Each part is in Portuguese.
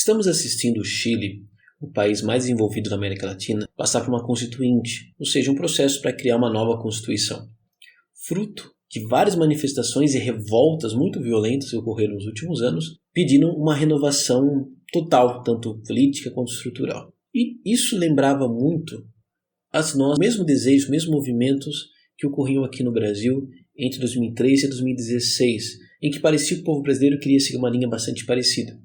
Estamos assistindo o Chile, o país mais desenvolvido da América Latina, passar por uma constituinte, ou seja, um processo para criar uma nova constituição. Fruto de várias manifestações e revoltas muito violentas que ocorreram nos últimos anos, pedindo uma renovação total, tanto política quanto estrutural. E isso lembrava muito os mesmos desejos, mesmos movimentos que ocorriam aqui no Brasil entre 2003 e 2016, em que parecia que o povo brasileiro queria seguir uma linha bastante parecida.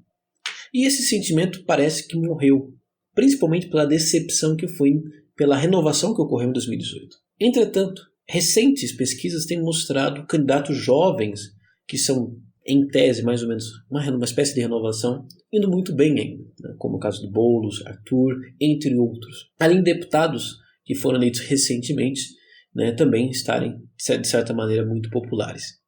E esse sentimento parece que morreu, principalmente pela decepção que foi pela renovação que ocorreu em 2018. Entretanto, recentes pesquisas têm mostrado candidatos jovens, que são, em tese, mais ou menos uma espécie de renovação, indo muito bem ainda, né? Como o caso do Boulos, Arthur, entre outros. Além de deputados que foram eleitos recentemente, né, também estarem, de certa maneira, muito populares.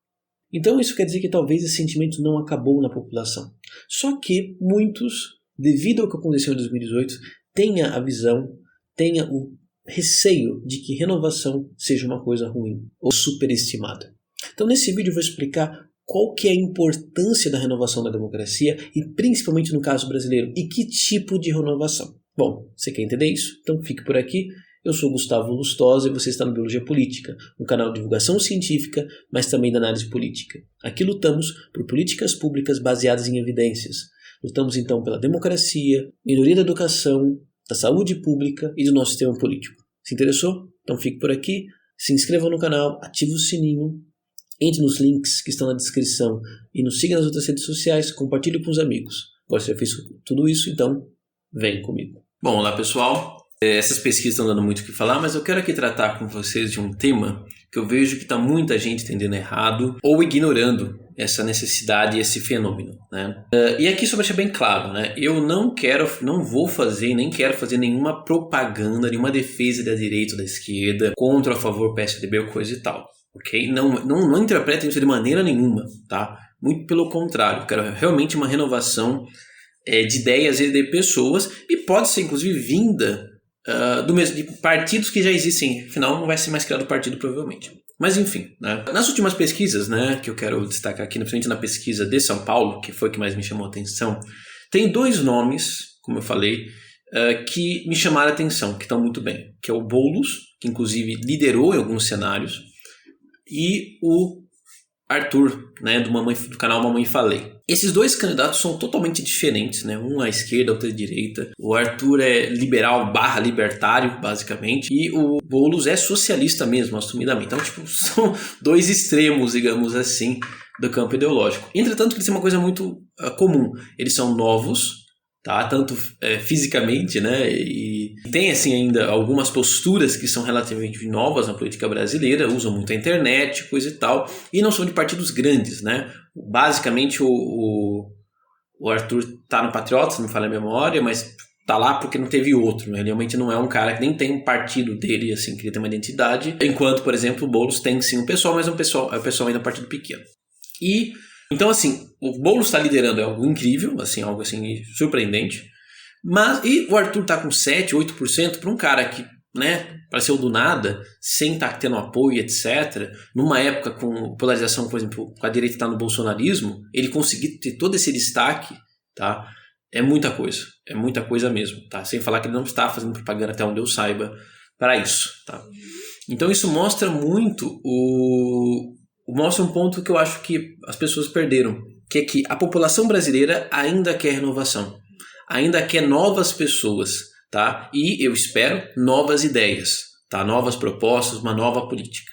Então isso quer dizer que talvez esse sentimento não acabou na população. Só que muitos, devido ao que aconteceu em 2018, tenha a visão, tenha o receio de que renovação seja uma coisa ruim ou superestimada. Então nesse vídeo eu vou explicar qual que é a importância da renovação da democracia e principalmente no caso brasileiro, e que tipo de renovação. Bom, você quer entender isso? Então fique por aqui. Eu sou Gustavo Lustosa e você está no Biologia Política, um canal de divulgação científica, mas também de análise política. Aqui lutamos por políticas públicas baseadas em evidências. Lutamos então pela democracia, melhoria da educação, da saúde pública e do nosso sistema político. Se interessou? Então fique por aqui, se inscreva no canal, ative o sininho, entre nos links que estão na descrição e nos siga nas outras redes sociais, compartilhe com os amigos. Agora você já fez tudo isso, então vem comigo. Bom, olá pessoal. Essas pesquisas estão dando muito o que falar, mas eu quero aqui tratar com vocês de um tema que eu vejo que está muita gente entendendo errado ou ignorando essa necessidade e esse fenômeno, né? E aqui só para deixar bem claro, né? Eu não vou fazer, nem quero fazer nenhuma propaganda, nenhuma defesa da direita ou da esquerda, contra ou a favor PSDB ou coisa e tal, ok? Não interpretem isso de maneira nenhuma, tá? Muito pelo contrário, eu quero realmente uma renovação de ideias e de pessoas, e pode ser inclusive vinda de partidos que já existem, afinal não vai ser mais criado partido provavelmente. Mas enfim, né? Nas últimas pesquisas, né, que eu quero destacar aqui, principalmente na pesquisa de São Paulo, que foi que mais me chamou a atenção, tem dois nomes, como eu falei, que me chamaram a atenção, que estão muito bem, que é o Boulos, que inclusive liderou em alguns cenários, e o Arthur, né, do canal Mamãe Falei. Esses dois candidatos são totalmente diferentes, né? Um à esquerda, outro à direita. O Arthur é liberal / libertário, basicamente, e o Boulos é socialista mesmo, assumidamente. Então, são dois extremos, digamos assim, do campo ideológico. Entretanto, eles têm uma coisa muito comum. Eles são novos, tá? Tanto fisicamente, né? E tem assim ainda algumas posturas que são relativamente novas na política brasileira, usam muito a internet, coisa e tal, e não são de partidos grandes, né? Basicamente o Arthur tá no Patriota, se não me falha a memória, mas tá lá porque não teve outro, né? Ele realmente não é um cara que nem tem um partido dele, assim, que ele tem uma identidade, enquanto, por exemplo, o Boulos tem sim um pessoal, mas é um pessoal ainda um partido pequeno. E então, assim, o Boulos está liderando, é algo incrível, assim, algo assim surpreendente. E o Arthur está com 7%, 8% para um cara que, né, apareceu do nada, sem estar tendo apoio, etc. Numa época com polarização, por exemplo, com a direita está no bolsonarismo, ele conseguir ter todo esse destaque, tá? É muita coisa mesmo, tá? Sem falar que ele não está fazendo propaganda, até onde eu saiba, para isso, tá? Então isso mostra muito mostra um ponto que eu acho que as pessoas perderam, que é que a população brasileira ainda quer renovação, ainda quer novas pessoas, tá? E eu espero novas ideias, tá? Novas propostas, uma nova política.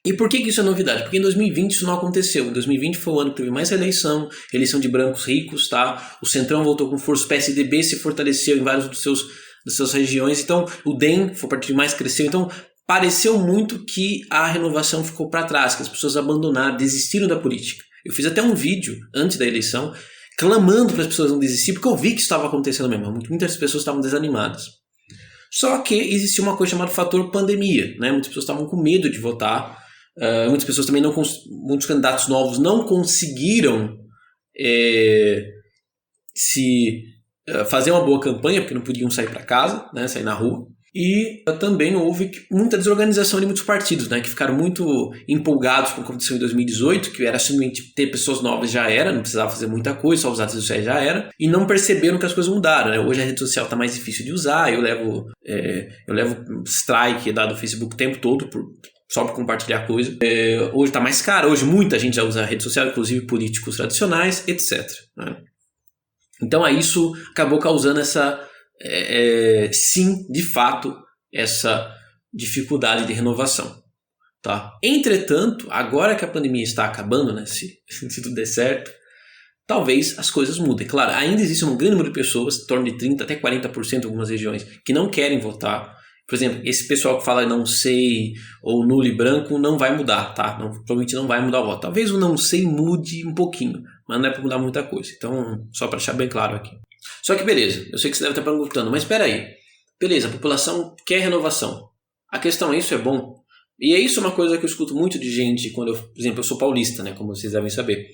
E por que isso é novidade? Porque em 2020 isso não aconteceu. Em 2020 foi o ano que teve mais eleição de brancos ricos, tá? O Centrão voltou com força, o PSDB se fortaleceu em várias das suas regiões, então o DEM foi o partido que mais cresceu, então pareceu muito que a renovação ficou para trás, que as pessoas abandonaram, desistiram da política. Eu fiz até um vídeo antes da eleição clamando para as pessoas não desistir, porque eu vi que isso estava acontecendo mesmo. Muitas pessoas estavam desanimadas. Só que existia uma coisa chamada fator pandemia, né? Muitas pessoas estavam com medo de votar, muitas pessoas também muitos candidatos novos não conseguiram fazer uma boa campanha, porque não podiam sair para casa, né? Sair na rua. E também houve muita desorganização de muitos partidos, né, que ficaram muito empolgados com o que aconteceu em 2018, que era simplesmente ter pessoas novas já era, não precisava fazer muita coisa, só usar as redes sociais já era, e não perceberam que as coisas mudaram, né? Hoje a rede social está mais difícil de usar, eu levo strike dado do Facebook o tempo todo só por compartilhar coisa. Hoje está mais caro, hoje muita gente já usa a rede social, inclusive políticos tradicionais, etc. Né? Então isso acabou causando sim, de fato, essa dificuldade de renovação. Tá? Entretanto, agora que a pandemia está acabando, né, se tudo der certo, talvez as coisas mudem. Claro, ainda existe um grande número de pessoas, em torno de 30% até 40% em algumas regiões, que não querem votar. Por exemplo, esse pessoal que fala não sei ou nulo e branco não vai mudar, tá? Provavelmente não vai mudar o voto. Talvez o não sei mude um pouquinho, mas não é para mudar muita coisa. Então, só para deixar bem claro aqui. Só que beleza, eu sei que você deve estar perguntando, mas espera aí. Beleza, a população quer renovação. A questão é, isso é bom? E é isso uma coisa que eu escuto muito de gente quando por exemplo, eu sou paulista, né, como vocês devem saber.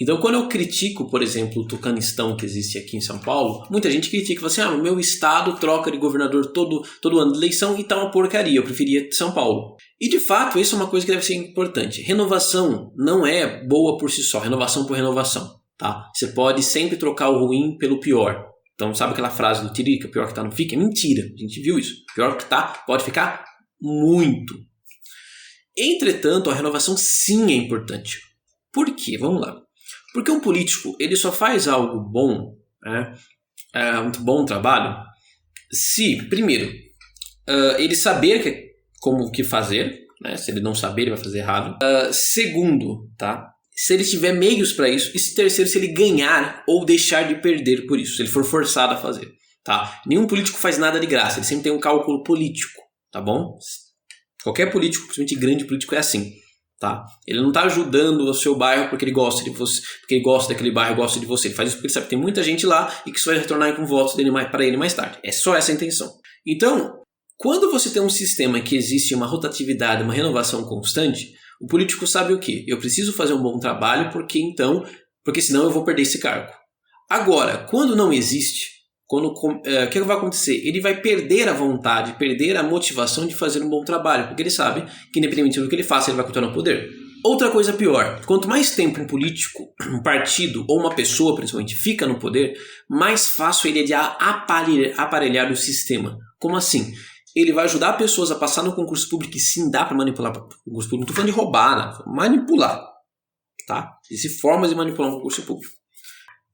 Então, quando eu critico, por exemplo, o tucanistão que existe aqui em São Paulo, muita gente critica, fala assim, o meu estado troca de governador todo ano de eleição e tá uma porcaria, eu preferia São Paulo. E, de fato, isso é uma coisa que deve ser importante. Renovação não é boa por si só, renovação por renovação, tá? Você pode sempre trocar o ruim pelo pior. Então, sabe aquela frase do Tiririca, pior que tá não fica? É mentira, a gente viu isso. Pior que tá pode ficar muito. Entretanto, a renovação sim é importante. Por quê? Vamos lá. Porque um político ele só faz algo bom, né, muito bom trabalho, se, primeiro, ele saber como que fazer, né, se ele não saber, ele vai fazer errado. Segundo, tá, se ele tiver meios para isso. E terceiro, se ele ganhar ou deixar de perder por isso, se ele for forçado a fazer. Tá? Nenhum político faz nada de graça, ele sempre tem um cálculo político, tá bom? Qualquer político, principalmente grande político, é assim. Tá? Ele não está ajudando o seu bairro porque ele gosta de você, porque ele gosta daquele bairro, gosta de você. Ele faz isso porque ele sabe que tem muita gente lá e que isso vai retornar com votos dele para ele mais tarde. É só essa a intenção. Então, quando você tem um sistema que existe uma rotatividade, uma renovação constante, o político sabe o quê? Eu preciso fazer um bom trabalho porque senão eu vou perder esse cargo. Agora, quando não existe, o que vai acontecer? Ele vai perder a vontade, perder a motivação de fazer um bom trabalho, porque ele sabe que independente do que ele faça, ele vai continuar no poder. Outra coisa pior, quanto mais tempo um político, um partido ou uma pessoa principalmente fica no poder, mais fácil ele é de aparelhar o sistema. Como assim? Ele vai ajudar pessoas a passar no concurso público, e sim, dá para manipular o concurso público. Não estou falando de roubar, né? Manipular. Tá? Existem formas de manipular um concurso público.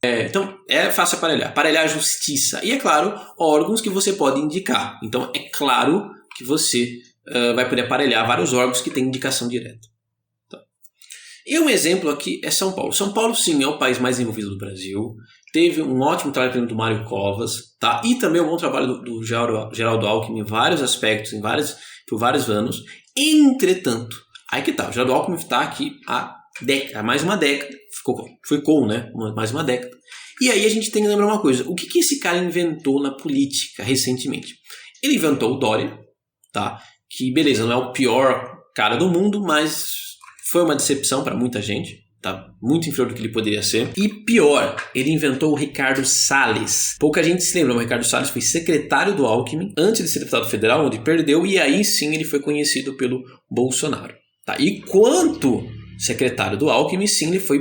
Então, é fácil aparelhar a justiça. E, é claro, órgãos que você pode indicar. Então, é claro que você vai poder aparelhar vários órgãos que têm indicação direta. Tá. E um exemplo aqui é São Paulo. São Paulo, sim, é o país mais desenvolvido do Brasil. Teve um ótimo trabalho do Mário Covas, tá? E também um bom trabalho do Geraldo Alckmin em vários aspectos, por vários anos. Entretanto, aí que tá, o Geraldo Alckmin está aqui há mais uma década. Ficou, né? Mais uma década. E aí a gente tem que lembrar uma coisa. O que esse cara inventou na política recentemente? Ele inventou o Dória, tá? Que, beleza, não é o pior cara do mundo, mas foi uma decepção para muita gente. Tá? Muito inferior do que ele poderia ser. E pior, ele inventou o Ricardo Salles. Pouca gente se lembra, o Ricardo Salles foi secretário do Alckmin antes de ser deputado federal, onde perdeu, e aí sim ele foi conhecido pelo Bolsonaro. Tá? E quanto secretário do Alckmin, sim, ele foi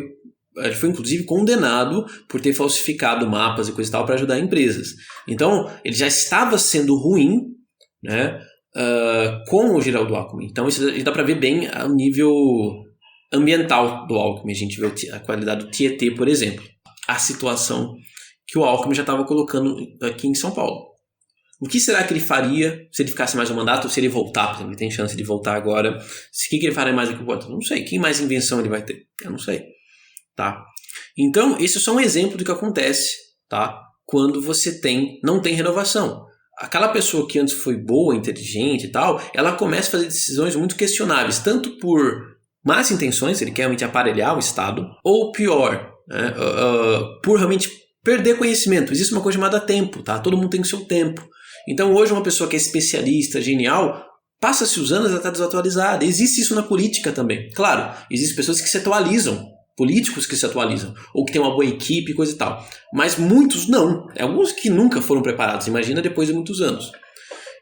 inclusive condenado por ter falsificado mapas e coisa e tal para ajudar empresas. Então, ele já estava sendo ruim, né, com o Geraldo Alckmin. Então, isso dá para ver bem o nível ambiental do Alckmin. A gente vê a qualidade do Tietê, por exemplo. A situação que o Alckmin já estava colocando aqui em São Paulo. O que será que ele faria se ele ficasse mais um mandato ou se ele voltar? Por exemplo, ele tem chance de voltar agora. O que ele faria mais aqui? Não sei. Que mais invenção ele vai ter? Eu não sei. Tá? Então, isso é só um exemplo do que acontece, tá? Quando você não tem renovação. Aquela pessoa que antes foi boa, inteligente e tal, ela começa a fazer decisões muito questionáveis, tanto por más intenções, ele quer realmente aparelhar o Estado, ou pior, né, por realmente perder conhecimento. Existe uma coisa chamada tempo, tá? Todo mundo tem o seu tempo. Então, hoje, uma pessoa que é especialista, genial, passa-se os anos, ela está desatualizada. Existe isso na política também. Claro, existem pessoas que se atualizam, políticos que se atualizam, ou que tem uma boa equipe e coisa e tal. Mas muitos não. Alguns que nunca foram preparados, imagina depois de muitos anos.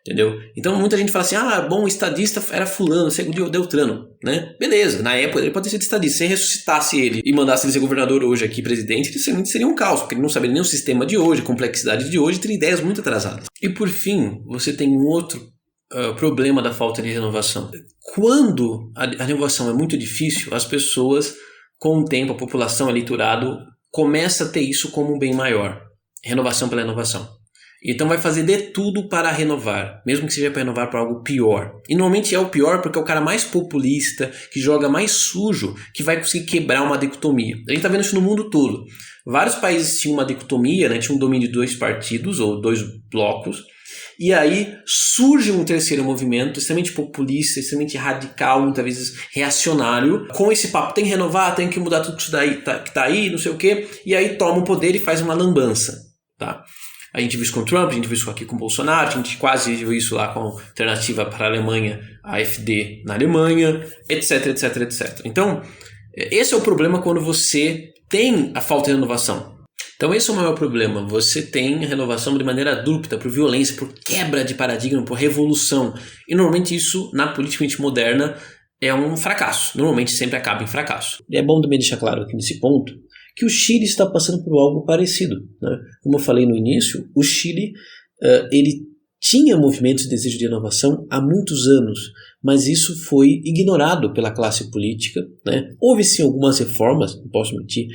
Entendeu? Então muita gente fala assim, bom, o estadista era fulano, segundo o Deltrano, né? Beleza, na época ele pode ter sido estadista. Se ressuscitasse ele e mandasse ele ser governador hoje aqui, presidente, ele seria um caos, porque ele não saberia nem o sistema de hoje, a complexidade de hoje, teria ideias muito atrasadas. E por fim, você tem um outro problema da falta de renovação. Quando a renovação é muito difícil, as pessoas, com o tempo, a população, eleitorado, começa a ter isso como um bem maior. Renovação pela renovação. Então vai fazer de tudo para renovar, mesmo que seja para renovar para algo pior. E normalmente é o pior porque é o cara mais populista, que joga mais sujo, que vai conseguir quebrar uma dicotomia. A gente está vendo isso no mundo todo. Vários países tinham uma dicotomia, né? Tinha um domínio de 2 partidos ou 2 blocos. E aí surge um terceiro movimento extremamente populista, extremamente radical, muitas vezes reacionário, com esse papo, tem que renovar, tem que mudar tudo que está aí, não sei o quê. E aí toma o poder e faz uma lambança, tá? A gente viu isso com o Trump, a gente viu isso aqui com o Bolsonaro, a gente quase viu isso lá com a alternativa para a Alemanha, a AfD na Alemanha, etc, etc, etc. Então, esse é o problema quando você tem a falta de renovação. Então esse é o maior problema, você tem a renovação de maneira abrupta, por violência, por quebra de paradigma, por revolução. E normalmente isso, na política moderna, é um fracasso. Normalmente sempre acaba em fracasso. E é bom também deixar claro aqui nesse ponto, que o Chile está passando por algo parecido, né? Como eu falei no início, o Chile ele tinha movimentos de desejo de inovação há muitos anos, mas isso foi ignorado pela classe política, né? Houve sim algumas reformas, não posso mentir,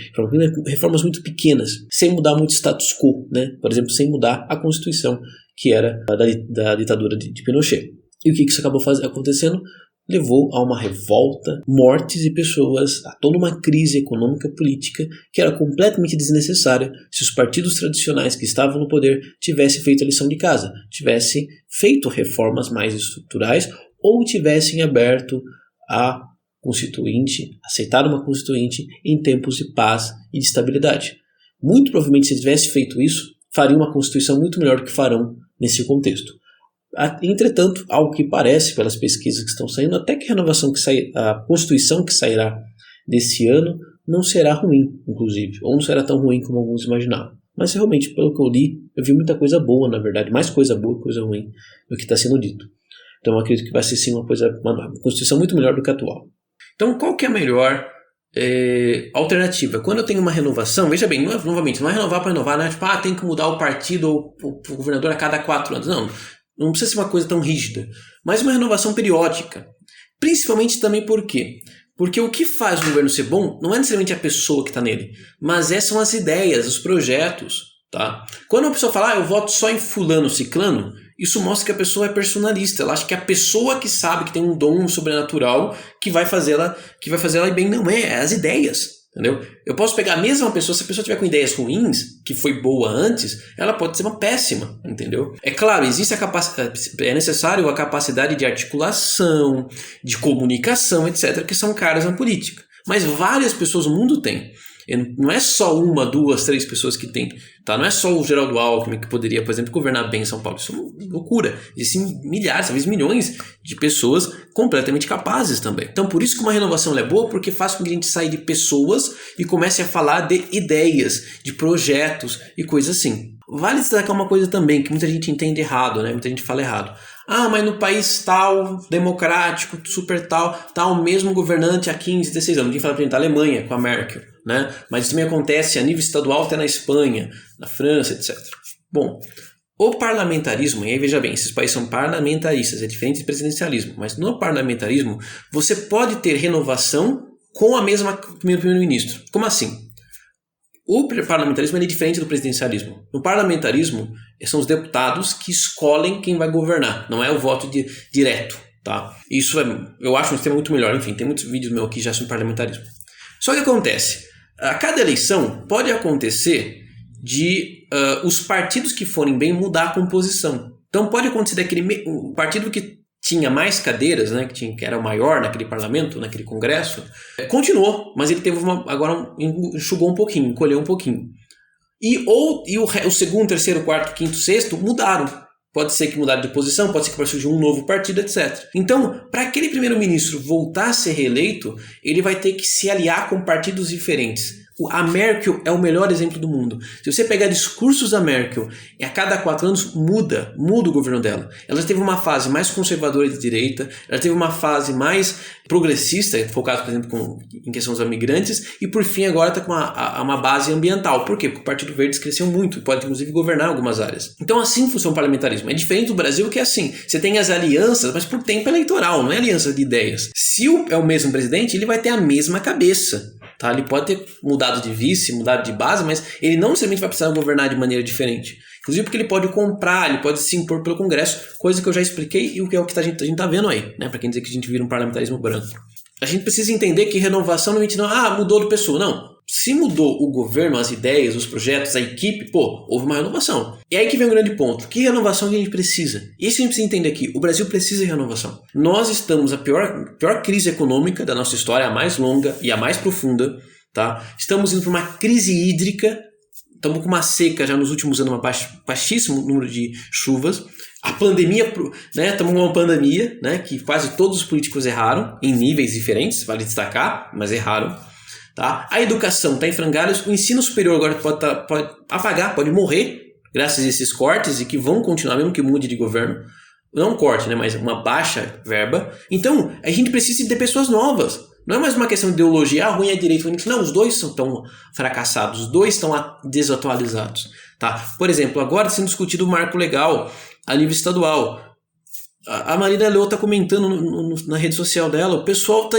reformas muito pequenas, sem mudar muito o status quo, né? Por exemplo, sem mudar a Constituição, que era da ditadura de Pinochet. E o que isso acabou acontecendo? Levou a uma revolta, mortes de pessoas, a toda uma crise econômica política que era completamente desnecessária se os partidos tradicionais que estavam no poder tivessem feito a lição de casa, tivessem feito reformas mais estruturais ou tivessem aberto a constituinte, aceitado uma constituinte em tempos de paz e de estabilidade. Muito provavelmente, se tivesse feito isso, faria uma constituição muito melhor do que farão nesse contexto. Entretanto, algo que parece, pelas pesquisas que estão saindo, até que a Constituição que sairá desse ano não será ruim, inclusive, ou não será tão ruim como alguns imaginavam. Mas realmente, pelo que eu li, eu vi muita coisa boa, na verdade, mais coisa boa que coisa ruim do que está sendo dito. Então eu acredito que vai ser sim uma Constituição muito melhor do que a atual. Então qual que é a melhor alternativa? Quando eu tenho uma renovação, veja bem, novamente, não é renovar para renovar, né? Tipo, tem que mudar o partido ou o governador a cada 4 anos. Não precisa ser uma coisa tão rígida, mas uma renovação periódica. Principalmente também por quê? Porque o que faz o governo ser bom não é necessariamente a pessoa que está nele, mas são as ideias, os projetos. Tá? Quando a pessoa fala, eu voto só em fulano, ciclano, isso mostra que a pessoa é personalista. Ela acha que é a pessoa que sabe, que tem um dom sobrenatural que vai fazer ela ir bem. Não é as ideias. Entendeu? Eu posso pegar a mesma pessoa, se a pessoa tiver com ideias ruins, que foi boa antes, ela pode ser uma péssima, entendeu? É claro, existe é necessário a capacidade de articulação, de comunicação, etc., que são caras na política. Mas várias pessoas no mundo têm. Não é só 1, 2, 3 pessoas que tem, tá? Não é só o Geraldo Alckmin que poderia, por exemplo, governar bem São Paulo. Isso é uma loucura. Existem milhares, talvez milhões de pessoas completamente capazes também. Então, por isso que uma renovação é boa, porque faz com que a gente saia de pessoas e comece a falar de ideias, de projetos e coisas assim. Vale destacar uma coisa também, que muita gente entende errado, né? Muita gente fala errado. Mas no país tal, democrático, super tal, tá o mesmo governante há 15, 16 anos. Quem fala pra gente, a Alemanha, com a Merkel, né? Mas isso também acontece a nível estadual até na Espanha, na França, etc. Bom, o parlamentarismo, e aí veja bem, esses países são parlamentaristas, é diferente de presidencialismo, mas no parlamentarismo você pode ter renovação com a mesma primeiro-ministro. Como assim? O parlamentarismo é diferente do presidencialismo. No parlamentarismo, são os deputados que escolhem quem vai governar, não é o voto direto. Tá? Isso eu acho um sistema muito melhor. Enfim, tem muitos vídeos meus aqui já sobre parlamentarismo. Só que acontece, a cada eleição pode acontecer de os partidos que forem bem mudar a composição. Então pode acontecer o partido que tinha mais cadeiras, né, que era o maior naquele parlamento, naquele congresso, continuou, mas ele teve agora enxugou um pouquinho, encolheu um pouquinho. E o segundo, terceiro, quarto, quinto, sexto mudaram. Pode ser que mudaram de posição, pode ser que vai surgir um novo partido, etc. Então, para aquele primeiro-ministro voltar a ser reeleito, ele vai ter que se aliar com partidos diferentes. A Merkel é o melhor exemplo do mundo. Se você pegar discursos da Merkel, a cada 4 anos muda o governo dela. Ela teve uma fase mais conservadora de direita, ela teve uma fase mais progressista, focada, por exemplo, em questão dos imigrantes, e por fim agora está com uma base ambiental. Por quê? Porque o Partido Verde cresceu muito e pode inclusive governar algumas áreas. Então assim funciona o parlamentarismo. É diferente do Brasil, que é assim, você tem as alianças, mas por tempo eleitoral, não é aliança de ideias. Se é o mesmo presidente, ele vai ter a mesma cabeça. Tá? Ele pode ter mudado de vice, mudado de base, mas ele não necessariamente vai precisar governar de maneira diferente. Inclusive porque ele pode comprar, ele pode se impor pelo Congresso, coisa que eu já expliquei e o que é o que a gente tá vendo aí, né? Para quem dizer que a gente vira um parlamentarismo branco. A gente precisa entender que renovação não mudou de pessoa, não. Se mudou o governo, as ideias, os projetos, a equipe, houve uma renovação. E aí que vem um grande ponto. Que renovação que a gente precisa? Isso a gente precisa entender aqui. O Brasil precisa de renovação. Nós estamos na pior crise econômica da nossa história, a mais longa e a mais profunda. Tá? Estamos indo para uma crise hídrica. Estamos com uma seca já nos últimos anos, baixíssimo número de chuvas. A pandemia, né? Estamos com uma pandemia, né? Que quase todos os políticos erraram, em níveis diferentes, vale destacar, mas erraram. Tá? A educação está em frangalhos, o ensino superior agora pode apagar, pode morrer, graças a esses cortes, e que vão continuar mesmo que mude de governo. Não um corte, né, mas uma baixa verba. Então, a gente precisa de pessoas novas. Não é mais uma questão de ideologia, ruim é direito. Não, os dois estão fracassados, os dois estão desatualizados. Tá? Por exemplo, agora está sendo discutido o marco legal a nível estadual. A Marina Leô está comentando na rede social dela, o pessoal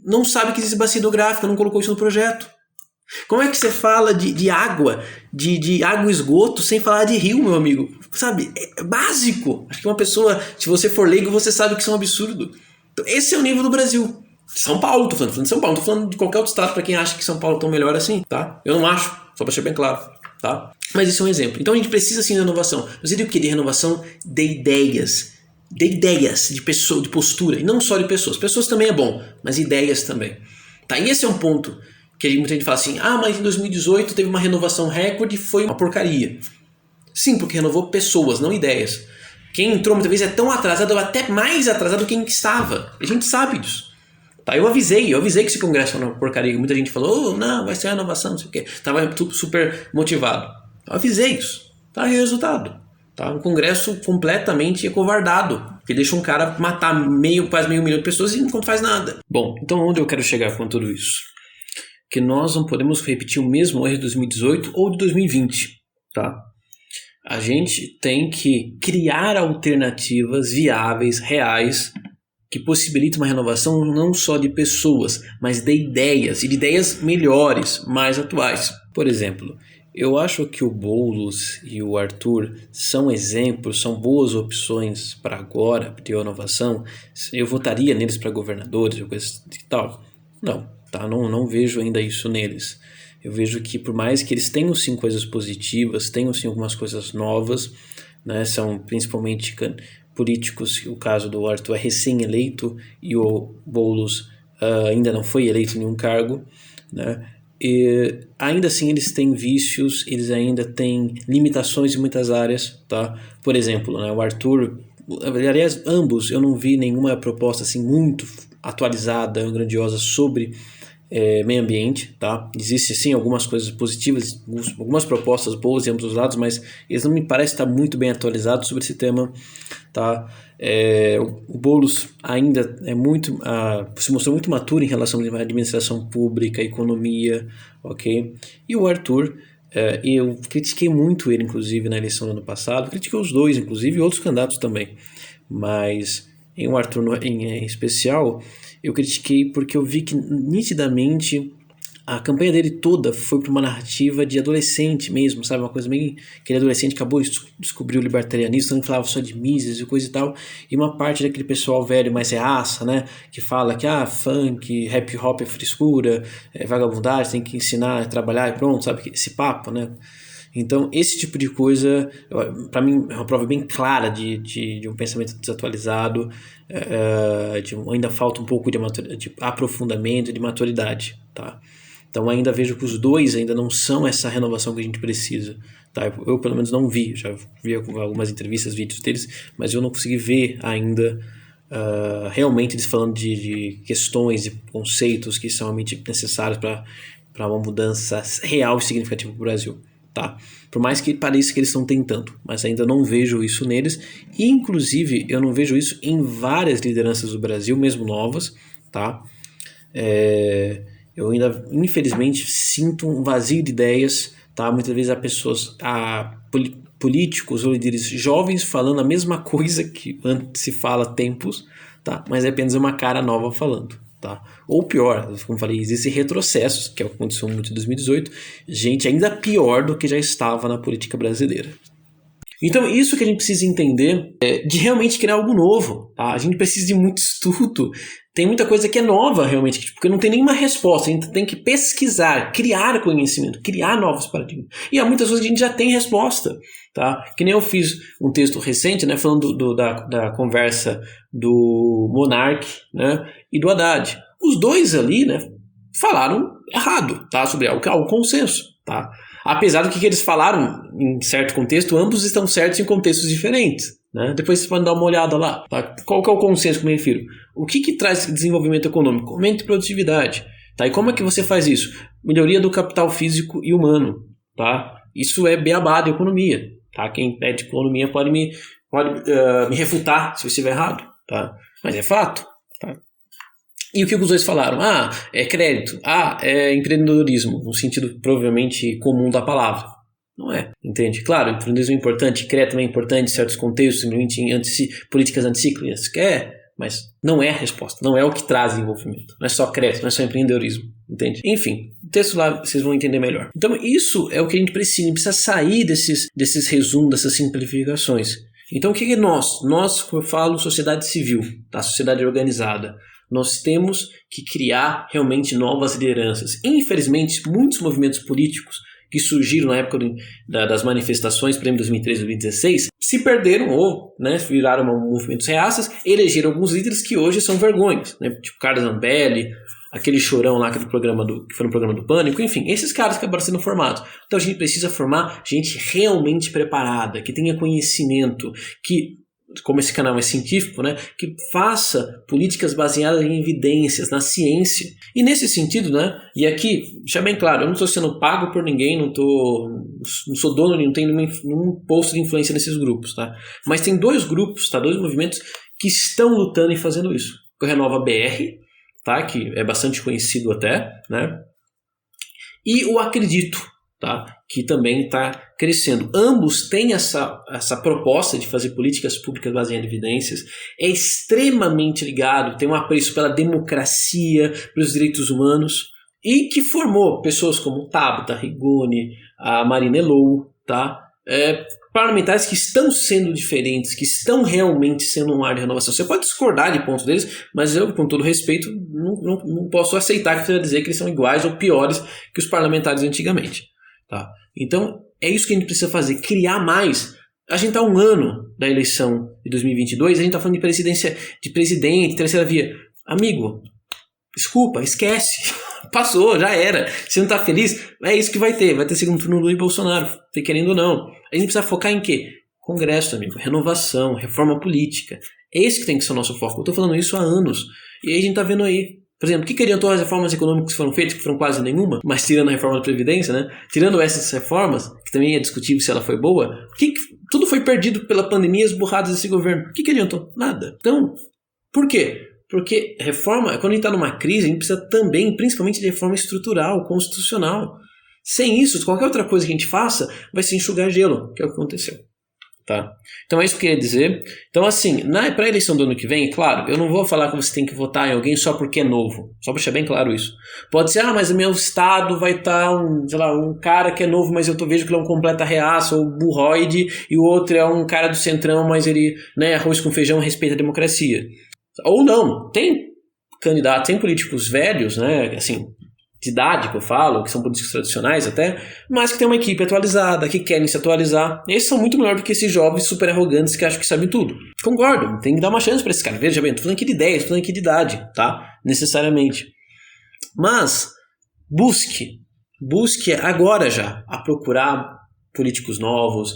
não sabe que existe bacia hidrográfica, não colocou isso no projeto. Como é que você fala de água, de água e esgoto, sem falar de rio, meu amigo? Sabe, é básico. Acho que uma pessoa, se você for leigo, você sabe que isso é um absurdo. Então, esse é o nível do Brasil. São Paulo, tô falando de São Paulo, não tô falando de qualquer outro estado para quem acha que São Paulo é tão melhor assim, tá? Eu não acho, só para ser bem claro, tá? Mas isso é um exemplo. Então a gente precisa sim de renovação. Mas ele o que? De renovação de ideias. De pessoa, de postura, e não só de pessoas. Pessoas também é bom, mas ideias também. Tá? E esse é um ponto que muita gente fala assim, mas em 2018 teve uma renovação recorde e foi uma porcaria. Sim, porque renovou pessoas, não ideias. Quem entrou muitas vezes é tão atrasado, ou até mais atrasado do que quem estava. A gente sabe disso. Tá? Eu avisei que esse congresso era uma porcaria. Muita gente falou, não, vai ser a renovação, não sei o quê. Tava super motivado. Eu avisei isso. Tá aí o resultado. Tá? Um congresso completamente acovardado, que deixa um cara matar quase meio milhão de pessoas e não faz nada. Bom, então onde eu quero chegar com tudo isso? Que nós não podemos repetir o mesmo erro de 2018 ou de 2020. Tá? A gente tem que criar alternativas viáveis, reais, que possibilitem uma renovação não só de pessoas, mas de ideias, e de ideias melhores, mais atuais. Por exemplo, eu acho que o Boulos e o Arthur são exemplos, são boas opções para agora, de inovação. Eu votaria neles para governadores ou coisa e tal. Não, tá? Não vejo ainda isso neles. Eu vejo que por mais que eles tenham sim coisas positivas, tenham sim algumas coisas novas, né? São principalmente políticos, o caso do Arthur é recém-eleito e o Boulos ainda não foi eleito em nenhum cargo, né? E ainda assim eles têm vícios, eles ainda têm limitações em muitas áreas, tá? Por exemplo, né, o Arthur, aliás, ambos, eu não vi nenhuma proposta assim muito atualizada, grandiosa sobre meio ambiente, tá? Existem sim algumas coisas positivas, algumas propostas boas em ambos os lados, mas eles não me parecem estar muito bem atualizados sobre esse tema, tá? O Boulos ainda se mostrou muito maturo em relação à administração pública, economia, ok? E o Arthur, eu critiquei muito ele, inclusive, na eleição do ano passado, critiquei os dois, inclusive, e outros candidatos também, mas em o Arthur em especial, eu critiquei porque eu vi que nitidamente a campanha dele toda foi para uma narrativa de adolescente mesmo, sabe? Uma coisa meio... Aquele adolescente que acabou de descobrir o libertarianismo, não falava só de Mises e coisa e tal, e uma parte daquele pessoal velho mais reaça, né? Que fala que funk, hip hop é frescura, vagabundagem, tem que ensinar a trabalhar e pronto, sabe? Esse papo, né? Então, esse tipo de coisa, para mim, é uma prova bem clara de um pensamento desatualizado, ainda falta um pouco de aprofundamento, de maturidade, tá? Então, ainda vejo que os dois ainda não são essa renovação que a gente precisa, tá? Eu pelo menos não vi, já vi algumas entrevistas, vídeos deles, mas eu não consegui ver ainda realmente eles falando de questões, de conceitos que são realmente necessários para para uma mudança real e significativa para o Brasil. Tá? Por mais que pareça que eles estão tentando, mas ainda não vejo isso neles, e inclusive eu não vejo isso em várias lideranças do Brasil, mesmo novas, tá? Eu ainda infelizmente sinto um vazio de ideias, tá? Muitas vezes políticos ou líderes jovens falando a mesma coisa que antes se fala há tempos, tá? Mas é apenas uma cara nova falando. Tá? Ou pior, como falei, existem retrocessos, que é o que aconteceu muito em 2018, gente ainda pior do que já estava na política brasileira. Então isso que a gente precisa entender de realmente criar algo novo. Tá? A gente precisa de muito estudo, tem muita coisa que é nova realmente, porque não tem nenhuma resposta, a gente tem que pesquisar, criar conhecimento, criar novos paradigmas. E há muitas coisas que a gente já tem resposta. Tá? Que nem eu fiz um texto recente, né, falando da conversa do Monark, né, e do Haddad. Os dois ali, né, falaram errado, tá, sobre algo consenso. Tá? Apesar do que eles falaram em certo contexto, ambos estão certos em contextos diferentes. Né? Depois vocês podem dar uma olhada lá. Tá? Qual que é o consenso que eu me refiro? O que traz desenvolvimento econômico? Aumento de produtividade. Tá? E como é que você faz isso? Melhoria do capital físico e humano. Tá? Isso é beabá da economia. Tá? Quem é de economia pode me refutar se eu estiver errado. Tá? Mas é fato. Tá? E o que os dois falaram? É crédito. É empreendedorismo, no sentido provavelmente comum da palavra. Não é, entende? Claro, empreendedorismo é importante, crédito também é importante em certos contextos, políticas anticíclicas, mas não é a resposta, não é o que traz desenvolvimento. Não é só crédito, não é só empreendedorismo, entende? Enfim, o texto lá vocês vão entender melhor. Então isso é o que a gente precisa sair desses resumos, dessas simplificações. Então o que é nós? Nós, como eu falo, sociedade civil, tá? Sociedade organizada. Nós temos que criar realmente novas lideranças. Infelizmente, muitos movimentos políticos que surgiram na época das manifestações, por exemplo, 2013 e 2016, se perderam ou viraram movimentos reaças, elegeram alguns líderes que hoje são vergonhas, né? Tipo Carlos Zambelli, aquele chorão lá que foi no programa do Pânico, enfim, esses caras que acabaram sendo formados. Então a gente precisa formar gente realmente preparada, que tenha conhecimento, que, como esse canal é científico, né, que faça políticas baseadas em evidências, na ciência. E nesse sentido, né, e aqui, deixa bem claro, eu não estou sendo pago por ninguém, não sou dono, não tenho nenhum posto de influência nesses grupos, tá? Mas tem dois grupos, tá, dois movimentos que estão lutando e fazendo isso. O Renova BR, tá, que é bastante conhecido até, né, e o Acredito, tá, que também está crescendo. Ambos têm essa proposta de fazer políticas públicas baseadas em evidências, é extremamente ligado, tem um apreço pela democracia, pelos direitos humanos, e que formou pessoas como Tabata, Rigoni, a Marina Elou, tá? Parlamentares que estão sendo diferentes, que estão realmente sendo um ar de renovação. Você pode discordar de pontos deles, mas eu, com todo respeito, não posso aceitar que você vai dizer que eles são iguais ou piores que os parlamentares antigamente. Tá? Então, é isso que a gente precisa fazer, criar mais. A gente está a um ano da eleição de 2022, a gente está falando de presidente, terceira via. Amigo, desculpa, esquece. Passou, já era. Se não está feliz, é isso que vai ter segundo turno Lula e Bolsonaro, querendo ou não. A gente precisa focar em quê? Congresso, amigo, renovação, reforma política. É esse que tem que ser o nosso foco. Eu estou falando isso há anos. E aí a gente está vendo aí. Por exemplo, o que adiantou as reformas econômicas que foram feitas, que foram quase nenhuma, mas tirando a reforma da Previdência, né? Tirando essas reformas, que também é discutível se ela foi boa, tudo foi perdido pela pandemia, as burradas desse governo. O que adiantou? Nada. Então, por quê? Porque reforma, quando a gente está numa crise, a gente precisa também, principalmente de reforma estrutural, constitucional. Sem isso, qualquer outra coisa que a gente faça vai se enxugar gelo, que é o que aconteceu. Tá? Então é isso que eu queria dizer. Então assim, para a eleição do ano que vem, claro, eu não vou falar que você tem que votar em alguém só porque é novo, só para deixar bem claro isso. Pode ser, mas o meu estado vai estar um cara que é novo, mas eu vejo que ele é um completa reaça ou burroide, e o outro é um cara do centrão, mas ele, arroz com feijão, respeita a democracia. Ou não, tem candidatos, tem políticos velhos, assim, de idade que eu falo, que são políticos tradicionais até, mas que tem uma equipe atualizada, que querem se atualizar. Esses são muito melhores do que esses jovens super arrogantes que acham que sabem tudo. Concordo, tem que dar uma chance para esses caras. Veja bem, tô falando aqui de ideias, tô falando aqui de idade, tá? Necessariamente. Mas busque agora já a procurar políticos novos,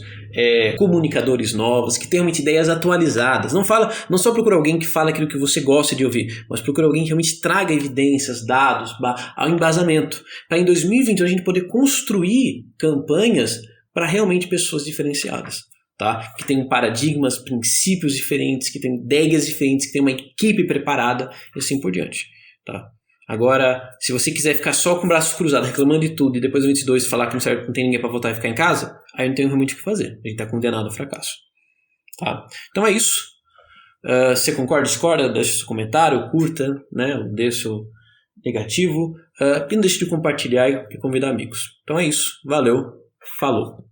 comunicadores novos, que tenham realmente ideias atualizadas. Não só procura alguém que fala aquilo que você gosta de ouvir, mas procura alguém que realmente traga evidências, dados, ao embasamento, para em 2020 a gente poder construir campanhas para realmente pessoas diferenciadas. Tá? Que tem paradigmas, princípios diferentes, que tem ideias diferentes, que tem uma equipe preparada e assim por diante. Tá? Agora, se você quiser ficar só com o braço cruzado, reclamando de tudo, e depois no 22 falar que não tem ninguém para votar e ficar em casa, aí não tem realmente o que fazer. A gente está condenado ao fracasso. Tá? Então é isso. Você concorda, discorda? Deixa seu comentário, curta, né? Deixa seu negativo. E não deixe de compartilhar e convidar amigos. Então é isso. Valeu. Falou.